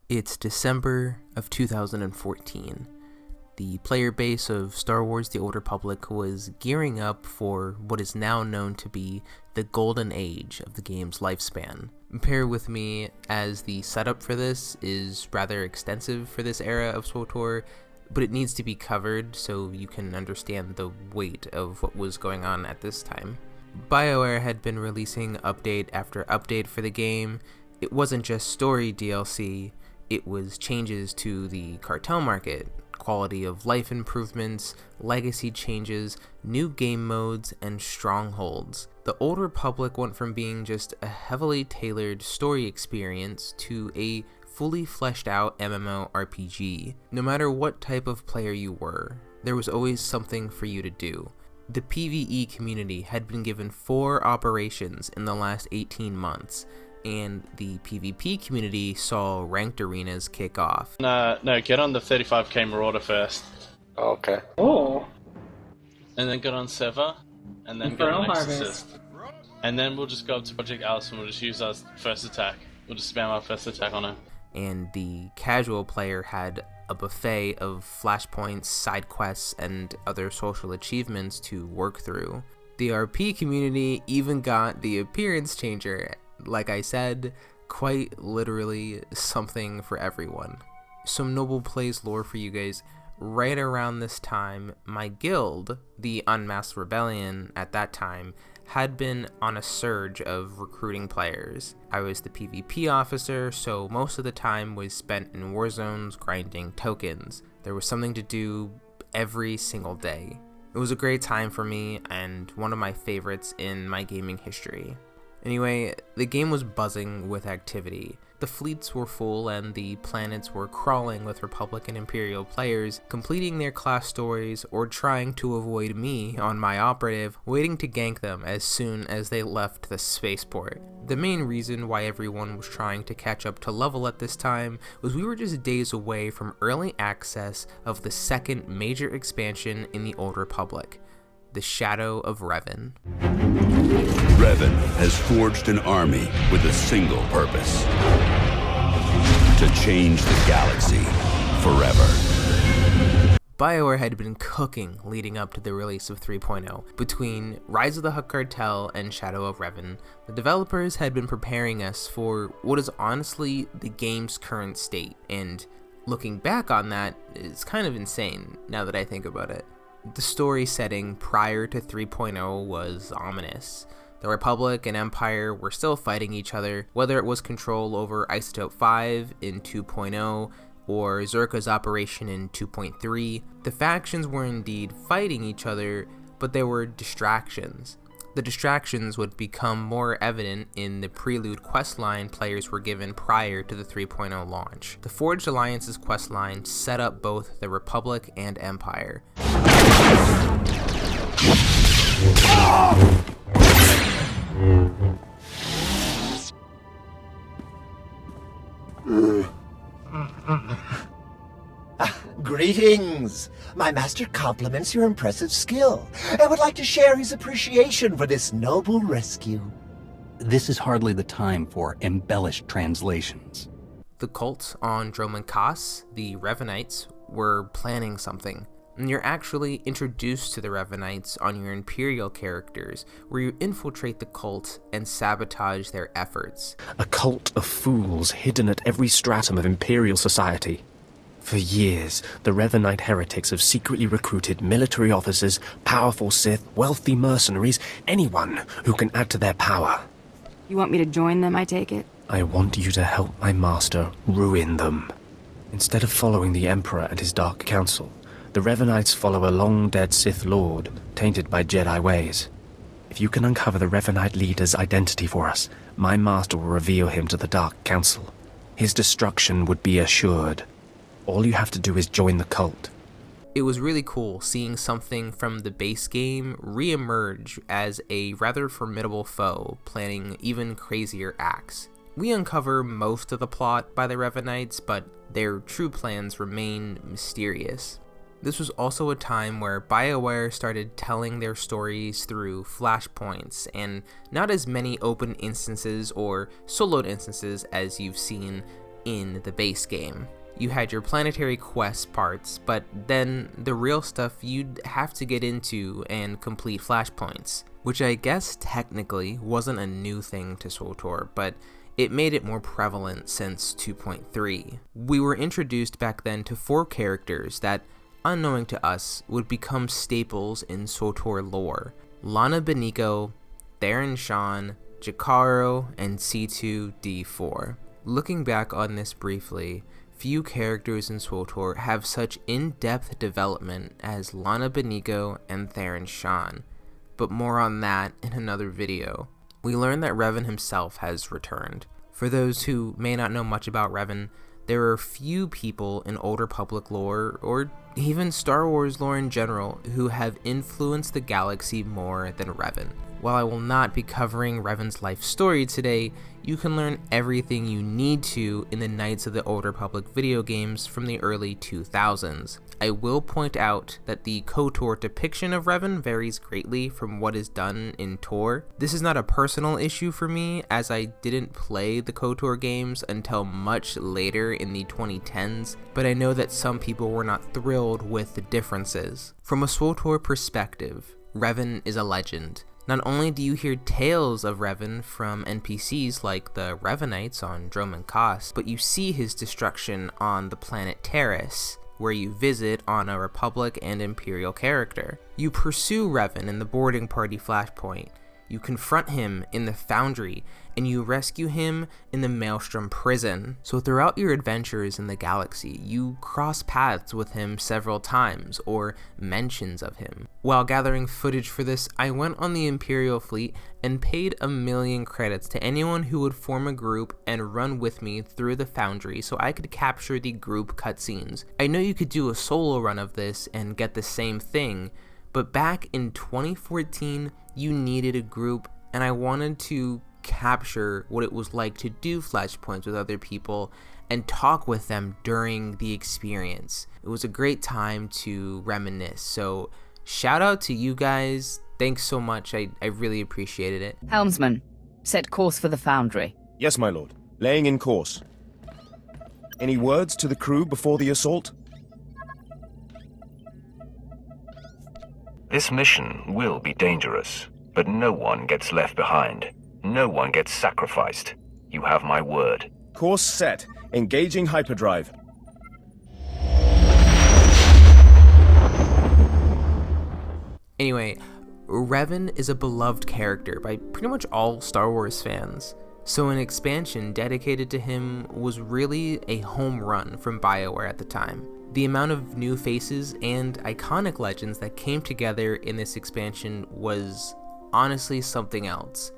It's December of 2014. The player base of Star Wars The Old Republic was gearing up for what is now known to be the golden age of the game's lifespan. Bear with me, as the setup for this is rather extensive for this era of SWTOR, but it needs to be covered so you can understand the weight of what was going on at this time. Bioware had been releasing update after update for the game. It wasn't just story DLC, it was changes to the cartel market, quality of life improvements, legacy changes, new game modes, and strongholds. The Old Republic went from being just a heavily tailored story experience to a fully fleshed out MMORPG. No matter what type of player you were, there was always something for you to do. The PvE community had been given 4 operations in the last 18 months, and the PvP community saw ranked arenas kick off. No, get on the 35k Marauder first. Okay. Oh. And then get on Sever, and then get on Exorcist. And then we'll just go up to Project Alice and we'll just use our first attack. We'll just spam our first attack on her. And the casual player had a buffet of flashpoints, side quests, and other social achievements to work through. The RP community even got the appearance changer. Like I said, quite literally something for everyone. Some NoblePlays lore for you guys. Right around this time, my guild, the Unmasked Rebellion at that time, had been on a surge of recruiting players. I was the PvP officer, so most of the time was spent in war zones grinding tokens. There was something to do every single day. It was a great time for me and one of my favorites in my gaming history. Anyway, the game was buzzing with activity. The fleets were full and the planets were crawling with Republic and Imperial players, completing their class stories or trying to avoid me on my operative, waiting to gank them as soon as they left the spaceport. The main reason why everyone was trying to catch up to level at this time was we were just days away from early access of the second major expansion in the Old Republic, the Shadow of Revan. Revan has forged an army with a single purpose: to change the galaxy forever. Bioware had been cooking leading up to the release of 3.0. Between Rise of the Hutt Cartel and Shadow of Revan, the developers had been preparing us for what is honestly the game's current state, and looking back on that is kind of insane now that I think about it. The story setting prior to 3.0 was ominous. The Republic and Empire were still fighting each other, whether it was control over Isotope 5 in 2.0 or Zerka's operation in 2.3. The factions were indeed fighting each other, but there were distractions. The distractions would become more evident in the prelude questline players were given prior to the 3.0 launch. The Forged Alliance's questline set up both the Republic and Empire. Greetings! My master compliments your impressive skill and would like to share his appreciation for this noble rescue. This is hardly the time for embellished translations. The cult on Droman Kaas, the Revanites, were planning something. And you're actually introduced to the Revanites on your Imperial characters, where you infiltrate the cult and sabotage their efforts. A cult of fools hidden at every stratum of Imperial society. For years, the Revanite heretics have secretly recruited military officers, powerful Sith, wealthy mercenaries, anyone who can add to their power. You want me to join them, I take it? I want you to help my master ruin them. Instead of following the Emperor and his Dark Council, the Revanites follow a long-dead Sith Lord, tainted by Jedi ways. If you can uncover the Revanite leader's identity for us, my master will reveal him to the Dark Council. His destruction would be assured. All you have to do is join the cult. It was really cool seeing something from the base game re-emerge as a rather formidable foe, planning even crazier acts. We uncover most of the plot by the Revanites, but their true plans remain mysterious. This was also a time where Bioware started telling their stories through Flashpoints, and not as many open instances or soloed instances as you've seen in the base game. You had your planetary quest parts, but then the real stuff you'd have to get into and complete flashpoints, which I guess technically wasn't a new thing to SWTOR, but it made it more prevalent since 2.3. We were introduced back then to 4 characters that, unknowing to us, would become staples in SWTOR lore: Lana Beniko, Theron Shan, Jakaro, and C2D4. Looking back on this briefly, few characters in SWTOR have such in-depth development as Lana Beniko and Theron Shan, but more on that in another video. We learn that Revan himself has returned. For those who may not know much about Revan, there are few people in Old Republic lore, or even Star Wars lore in general, who have influenced the galaxy more than Revan. While I will not be covering Revan's life story today, you can learn everything you need to in the Knights of the Old Republic video games from the early 2000s. I will point out that the KOTOR depiction of Revan varies greatly from what is done in TOR. This is not a personal issue for me, as I didn't play the KOTOR games until much later in the 2010s, but I know that some people were not thrilled with the differences. From a SWTOR perspective, Revan is a legend. Not only do you hear tales of Revan from NPCs like the Revanites on Dromund Kaas, but you see his destruction on the planet Terrace, where you visit on a Republic and Imperial character. You pursue Revan in the boarding party flashpoint, you confront him in the Foundry, and you rescue him in the Maelstrom prison. So throughout your adventures in the galaxy, you cross paths with him several times, or mentions of him. While gathering footage for this, I went on the Imperial fleet and paid 1,000,000 credits to anyone who would form a group and run with me through the Foundry so I could capture the group cutscenes. I know you could do a solo run of this and get the same thing, but back in 2014, you needed a group, and I wanted to capture what it was like to do flashpoints with other people and talk with them during the experience. It was a great time to reminisce, so shout out to you guys. Thanks so much. I really appreciated it. Helmsman, set course for the Foundry. Yes, my lord. Laying in course. Any words to the crew before the assault? This mission will be dangerous, but no one gets left behind. No one gets sacrificed. You have my word. Course set. Engaging hyperdrive. Anyway, Revan is a beloved character by pretty much all Star Wars fans, so an expansion dedicated to him was really a home run from Bioware at the time. The amount of new faces and iconic legends that came together in this expansion was honestly something else.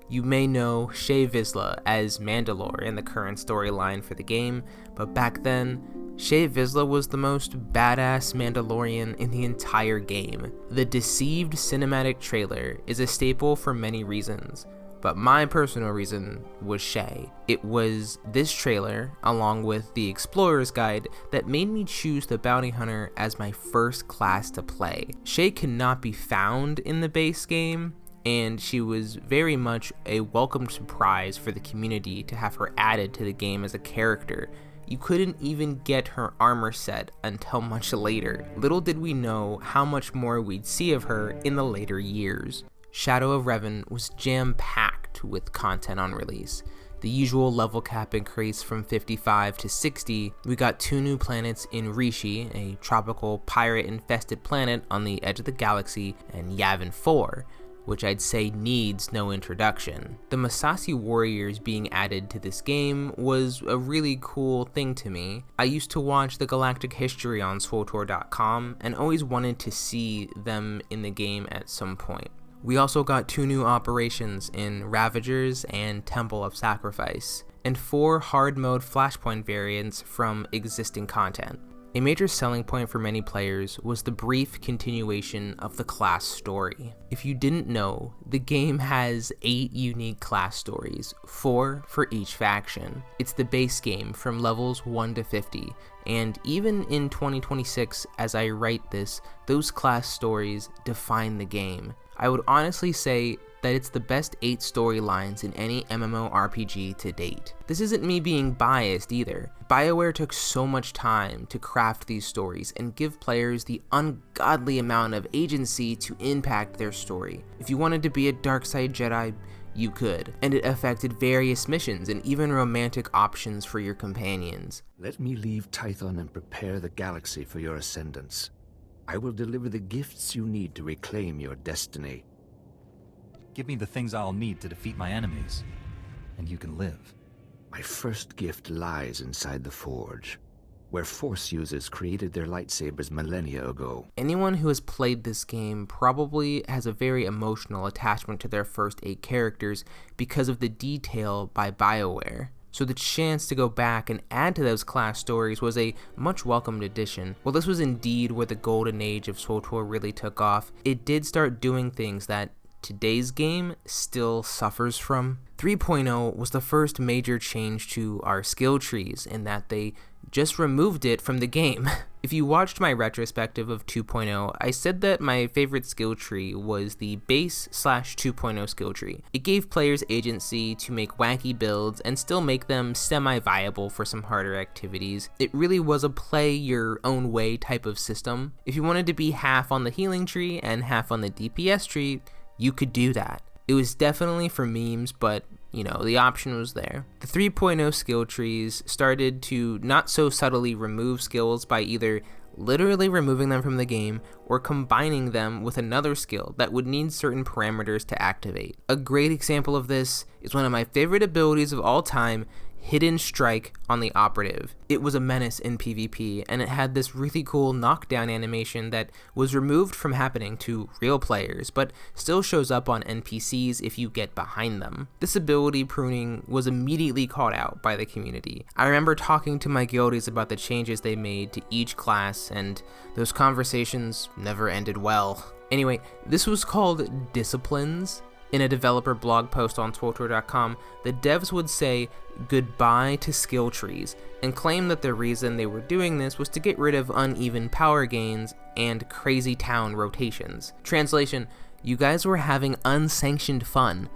You may know Shae Vizla as Mandalore in the current storyline for the game, but back then, Shae Vizla was the most badass Mandalorian in the entire game. The Deceived cinematic trailer is a staple for many reasons, but my personal reason was Shae. It was this trailer, along with the Explorer's Guide, that made me choose the Bounty Hunter as my first class to play. Shae cannot be found in the base game, and she was very much a welcome surprise for the community to have her added to the game as a character. You couldn't even get her armor set until much later. Little did we know how much more we'd see of her in the later years. Shadow of Revan was jam-packed with content on release. The usual level cap increase from 55 to 60, we got 2 new planets in Rishi, a tropical pirate-infested planet on the edge of the galaxy, and Yavin 4, which I'd say needs no introduction. The Massassi warriors being added to this game was a really cool thing to me. I used to watch the Galactic History on SWTOR.com and always wanted to see them in the game at some point. We also got 2 new operations in Ravagers and Temple of Sacrifice, and 4 hard mode flashpoint variants from existing content. A major selling point for many players was the brief continuation of the class story. If you didn't know, the game has 8 unique class stories, 4 for each faction. It's the base game from levels 1 to 50, and even in 2026, as I write this, those class stories define the game. I would honestly say that it's the best 8 storylines in any MMORPG to date. This isn't me being biased either. Bioware took so much time to craft these stories and give players the ungodly amount of agency to impact their story. If you wanted to be a dark side Jedi, you could, and it affected various missions and even romantic options for your companions. Let me leave Tython and prepare the galaxy for your ascendance. I will deliver the gifts you need to reclaim your destiny. Give me the things I'll need to defeat my enemies, and you can live. My first gift lies inside the Forge, where Force users created their lightsabers millennia ago. Anyone who has played this game probably has a very emotional attachment to their first 8 characters because of the detail by Bioware. So the chance to go back and add to those class stories was a much welcomed addition. While this was indeed where the golden age of SWTOR really took off, it did start doing things that today's game still suffers from. 3.0 was the first major change to our skill trees in that they just removed it from the game. If you watched my retrospective of 2.0, I said that my favorite skill tree was the base/2.0 skill tree. It gave players agency to make wacky builds and still make them semi-viable for some harder activities. It really was a play your own way type of system. If you wanted to be half on the healing tree and half on the DPS tree, you could do that. It was definitely for memes, but you know, the option was there. The 3.0 skill trees started to not so subtly remove skills by either literally removing them from the game or combining them with another skill that would need certain parameters to activate. A great example of this is one of my favorite abilities of all time, Hidden Strike on the Operative. It was a menace in PvP, and it had this really cool knockdown animation that was removed from happening to real players, but still shows up on NPCs if you get behind them. This ability pruning was immediately called out by the community. I remember talking to my guildies about the changes they made to each class, and those conversations never ended well. Anyway, this was called Disciplines. In a developer blog post on SWTOR.com, the devs would say goodbye to skill trees and claim that the reason they were doing this was to get rid of uneven power gains and crazy town rotations. Translation, you guys were having unsanctioned fun.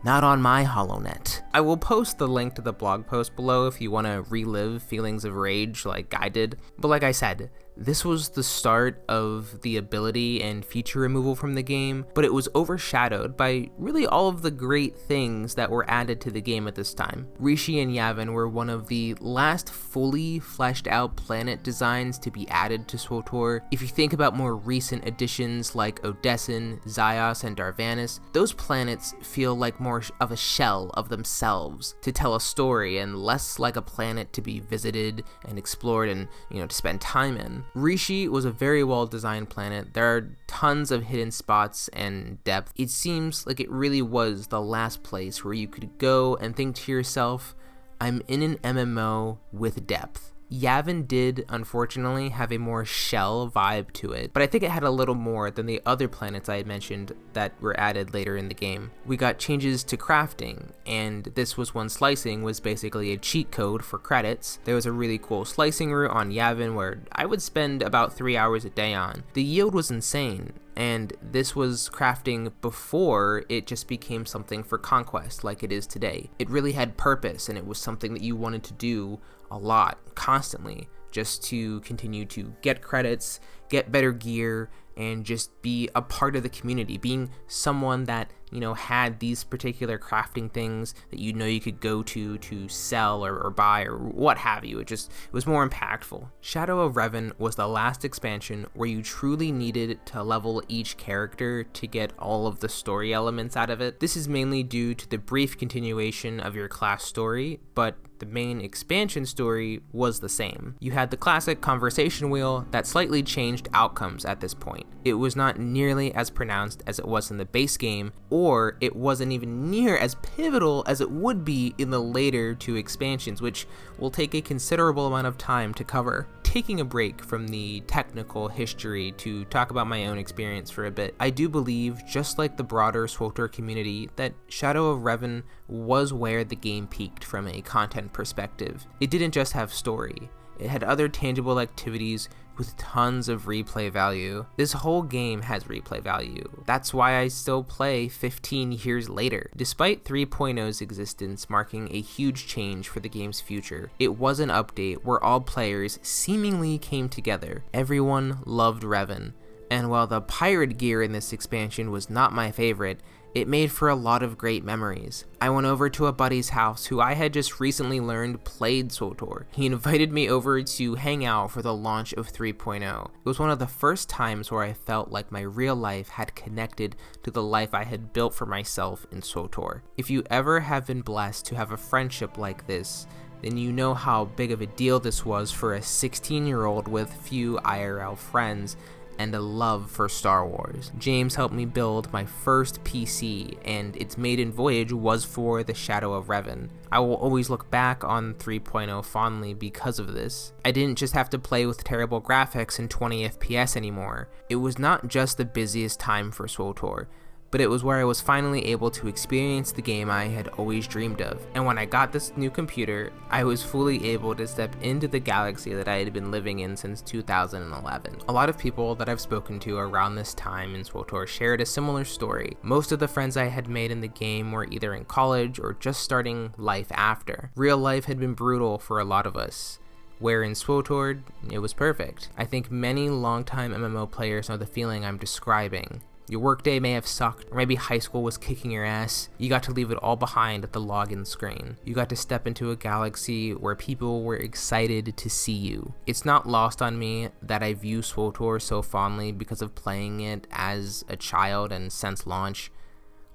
Not on my HoloNet. I will post the link to the blog post below if you want to relive feelings of rage like I did. But like I said, this was the start of the ability and feature removal from the game, but it was overshadowed by really all of the great things that were added to the game at this time. Rishi and Yavin were one of the last fully fleshed out planet designs to be added to SWTOR. If you think about more recent additions like Odessen, Zyos, and Darvanis, those planets feel like more of a shell of themselves to tell a story and less like a planet to be visited and explored and, to spend time in. Rishi was a very well designed planet. There are tons of hidden spots and depth. It seems like it really was the last place where you could go and think to yourself, I'm in an MMO with depth. Yavin did, unfortunately, have a more shell vibe to it, but I think it had a little more than the other planets I had mentioned that were added later in the game. We got changes to crafting, and this was when slicing was basically a cheat code for credits. There was a really cool slicing route on Yavin where I would spend about 3 hours a day on. The yield was insane, and this was crafting before it just became something for conquest like it is today. It really had purpose, and it was something that you wanted to do a lot, constantly, just to continue to get credits, get better gear, and just be a part of the community, being someone that, had these particular crafting things that you could go to sell or buy or what have you. It was more impactful. Shadow of Revan was the last expansion where you truly needed to level each character to get all of the story elements out of it. This is mainly due to the brief continuation of your class story, but the main expansion story was the same. You had the classic conversation wheel that slightly changed outcomes at this point. It was not nearly as pronounced as it was in the base game, or it wasn't even near as pivotal as it would be in the later 2 expansions, which will take a considerable amount of time to cover. Taking a break from the technical history to talk about my own experience for a bit, I do believe, just like the broader SWTOR community, that Shadow of Revan was where the game peaked from a content perspective. It didn't just have story. It had other tangible activities with tons of replay value. This whole game has replay value. That's why I still play 15 years later. Despite 3.0's existence marking a huge change for the game's future, it was an update where all players seemingly came together. Everyone loved Revan, and while the pirate gear in this expansion was not my favorite, it made for a lot of great memories. I went over to a buddy's house who I had just recently learned played SWTOR. He invited me over to hang out for the launch of 3.0. It was one of the first times where I felt like my real life had connected to the life I had built for myself in SWTOR. If you ever have been blessed to have a friendship like this, then you know how big of a deal this was for a 16-year-old with few IRL friends and a love for Star Wars. James helped me build my first PC, and its maiden voyage was for the Shadow of Revan. I will always look back on 3.0 fondly because of this. I didn't just have to play with terrible graphics and 20 FPS anymore. It was not just the busiest time for SWTOR, but it was where I was finally able to experience the game I had always dreamed of. And when I got this new computer, I was fully able to step into the galaxy that I had been living in since 2011. A lot of people that I've spoken to around this time in SWTOR shared a similar story. Most of the friends I had made in the game were either in college or just starting life after. Real life had been brutal for a lot of us, where in SWTOR, it was perfect. I think many longtime MMO players know the feeling I'm describing. Your workday may have sucked, or maybe high school was kicking your ass. You got to leave it all behind at the login screen. You got to step into a galaxy where people were excited to see you. It's not lost on me that I view SWTOR so fondly because of playing it as a child and since launch,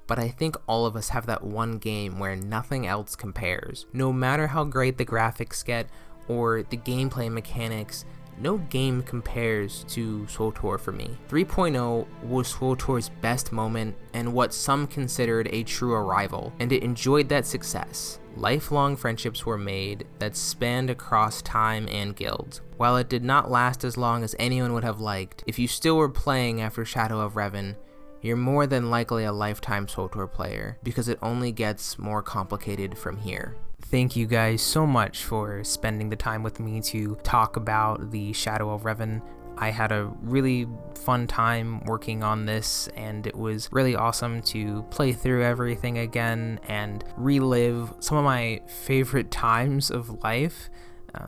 but I think all of us have that one game where nothing else compares. No matter how great the graphics get or the gameplay mechanics, no game compares to SWTOR for me. 3.0 was SWTOR's best moment and what some considered a true arrival, and it enjoyed that success. Lifelong friendships were made that spanned across time and guilds. While it did not last as long as anyone would have liked, if you still were playing after Shadow of Revan, you're more than likely a lifetime SWTOR player, because it only gets more complicated from here. Thank you guys so much for spending the time with me to talk about the Shadow of Revan. I had a really fun time working on this, and it was really awesome to play through everything again and relive some of my favorite times of life.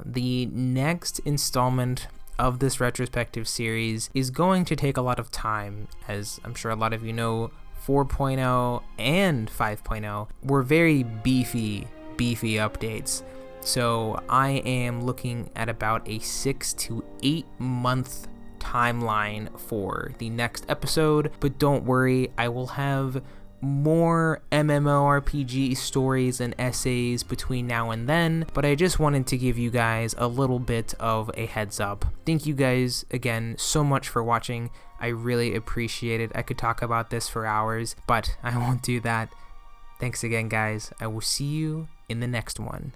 The next installment of this retrospective series is going to take a lot of time, as I'm sure a lot of you know. 4.0 and 5.0 were very beefy updates, so I am looking at about a 6 to 8 month timeline for the next episode. But don't worry, I will have more MMORPG stories and essays between now and then, but I just wanted to give you guys a little bit of a heads up. Thank you guys again so much for watching. I really appreciate it. I could talk about this for hours, but I won't do that. Thanks again, guys. I will see you in the next one.